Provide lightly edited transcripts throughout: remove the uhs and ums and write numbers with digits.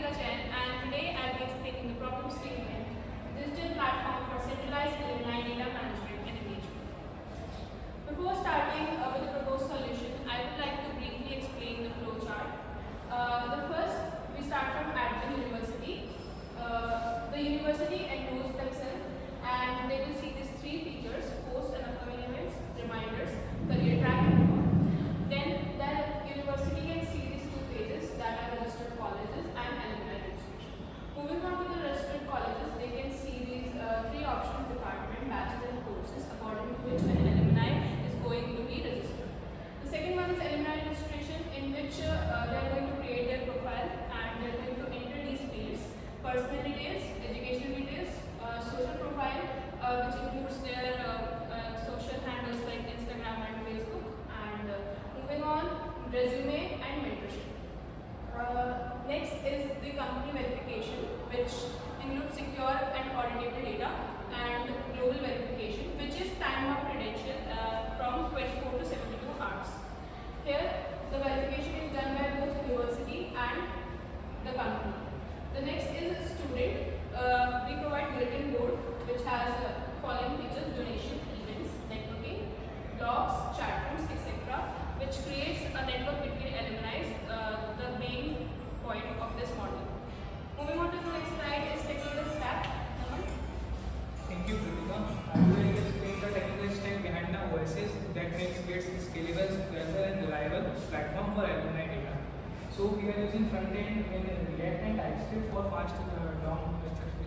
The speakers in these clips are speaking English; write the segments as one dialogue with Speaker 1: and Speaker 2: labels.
Speaker 1: and today I'll be explaining the problem statement, digital platform for centralized alumni data management and engagement. Before starting with the proposed solution, I would like to briefly explain the flow chart. First, we start from admin university. The university enrolls themselves and they will see these three features: post and upcoming events, reminders, career tracking. Then the university can see these two pages that are registered colleges and alumni registration. Moving on to the registered colleges, they can see these three options: department, batches and courses, according to which an alumni is going to be registered. The second one is alumni registration, in which they are going to create their profile and they are going to enter these fields: personal details, educational details, social profile, which includes their social handles like Instagram and Facebook, and moving on, resume and mentorship. Next is the company verification, which includes secure and auditable data, and global verification, which is time-bound credential from 24 to 72 hours. Here, the verification is done by both university and the company. The next is student. We provide bulletin board, which has following features: donation, events, networking, blogs, chat rooms, etc., which creates a network between alumni, the main point of this model. Moving on to the next slide is technical stack.
Speaker 2: Thank you, Kritika. I will explain the technical stack behind the OASYS that makes it scalable, secure and reliable platform for alumni data. So we are using front-end in React and TypeScript for fast DOM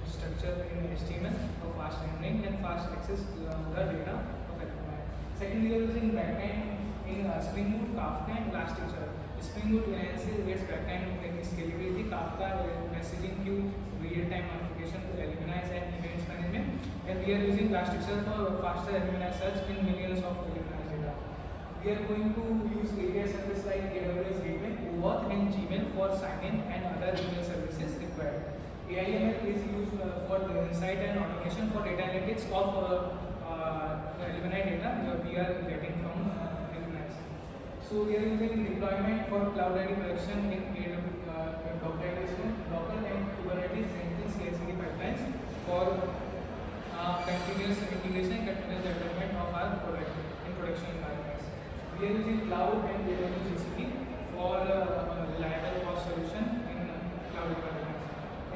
Speaker 2: structure in HTML for fast rendering and fast access to the data of alumni. Second, we are using backend in Spring Boot, Kafka and Elasticsearch. Spring Boot enhances its backend scalability, Kafka messaging queue, real-time notification to alumni and events management, and we are using Elasticsearch for faster alumni search in millions of alumni data. We are going to use API services like AWS Gateway, OAuth and Gmail for sign-in and other email services required. AIML is used for insight and automation for data analytics of alumni data we are getting from alumni. So we are using deployment for cloud ID collection in Docker and Kubernetes Jenkins CI/CD pipelines for continuous integration and continuous development of our product in production environments. We are using cloud and AWS GCP for reliable cost solution in cloud environments.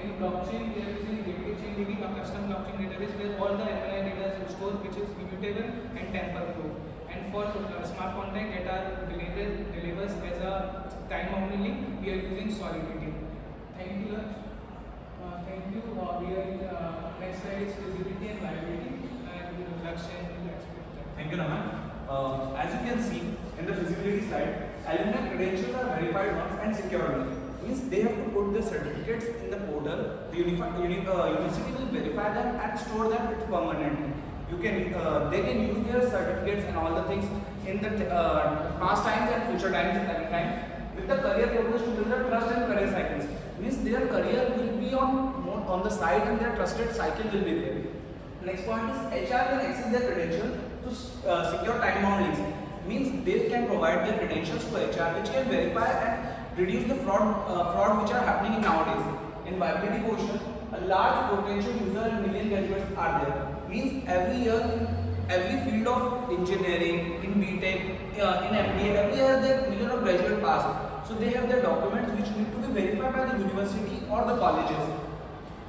Speaker 2: In blockchain, we are using ChainDB, a custom blockchain database where all the alumni data is stored, which is immutable and tamper-proof. And for smart contract that are delivers as a time-bound link, we are using Solidity. Thank you. Thank you. We are next slide is feasibility and viability and reduction in expenditure.
Speaker 3: Thank you, Naman. As you can see in the feasibility slide, alumni credentials are verified once and secured. Means they have to put the certificates in the portal. The university will verify them and store them. It's permanent. They can use their certificates and all the things in the past times and future times in any time. With the career progress to build the trust and career cycles. Means their career will be on the side and their trusted cycle will be there. Next point is HR can access their credential to secure time-bound links. Means they can provide their credentials to HR, which can verify and reduce the fraud which are happening nowadays. In viability portion, a large potential user and million graduates are there. Means every year in every field of engineering, in BTech, in MBA, every year there million of graduates pass. So they have their documents which need to be verified by the university or the colleges.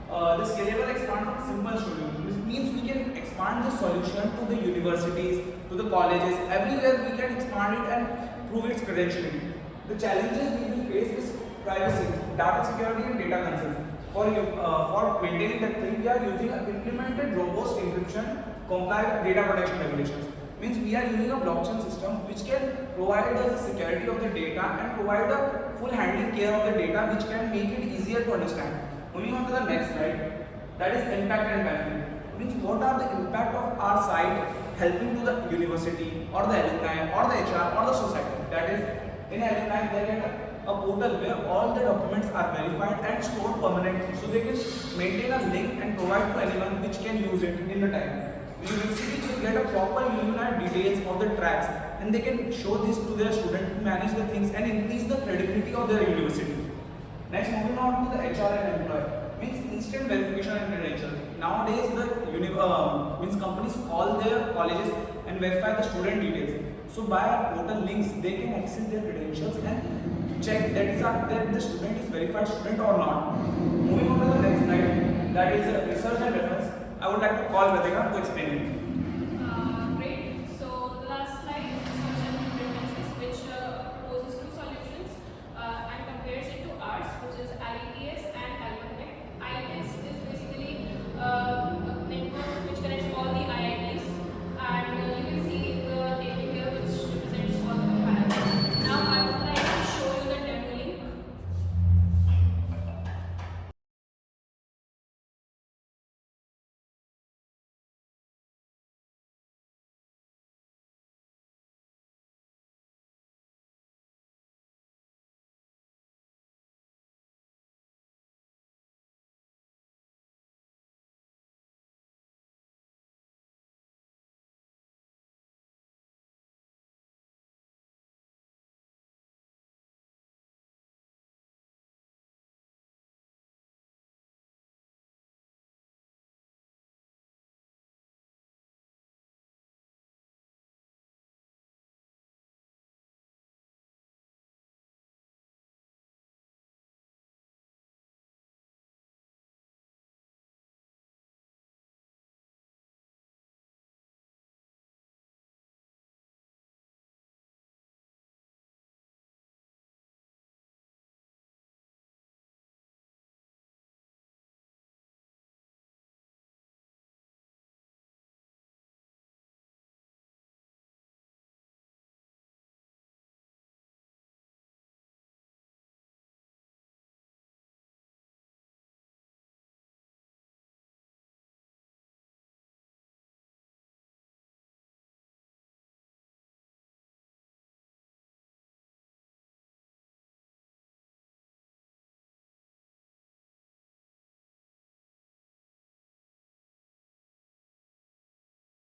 Speaker 3: The scalable expand from simple solution. This means we can expand the solution to the universities, to the colleges. Everywhere we can expand it and prove its credentialing. The challenges we will face is privacy, data security and data concerns. For maintaining that thing, we are using an implemented robust encryption compliant data protection regulations. Means we are using a blockchain system which can provide us the security of the data and provide a full handling care of the data, which can make it easier to understand. Moving on to the next slide, that is impact and benefit. Means what are the impact of our site helping to the university or the alumni or the HR or the society. That is, in alumni they get a portal where all the documents are verified and stored permanently, so they can maintain a link and provide to anyone which can use it in the time. Universities will get a proper alumni details of the tracks and they can show this to their students to manage the things and increase the credibility of their university. Next, moving on to the HR and employee, means instant verification and credentials. Nowadays, means companies call their colleges and verify the student details. So by our portal links, they can access their credentials and check that the student is verified student or not. Moving on to the next slide, that is research and reference. I would like to call Radhika to explain it.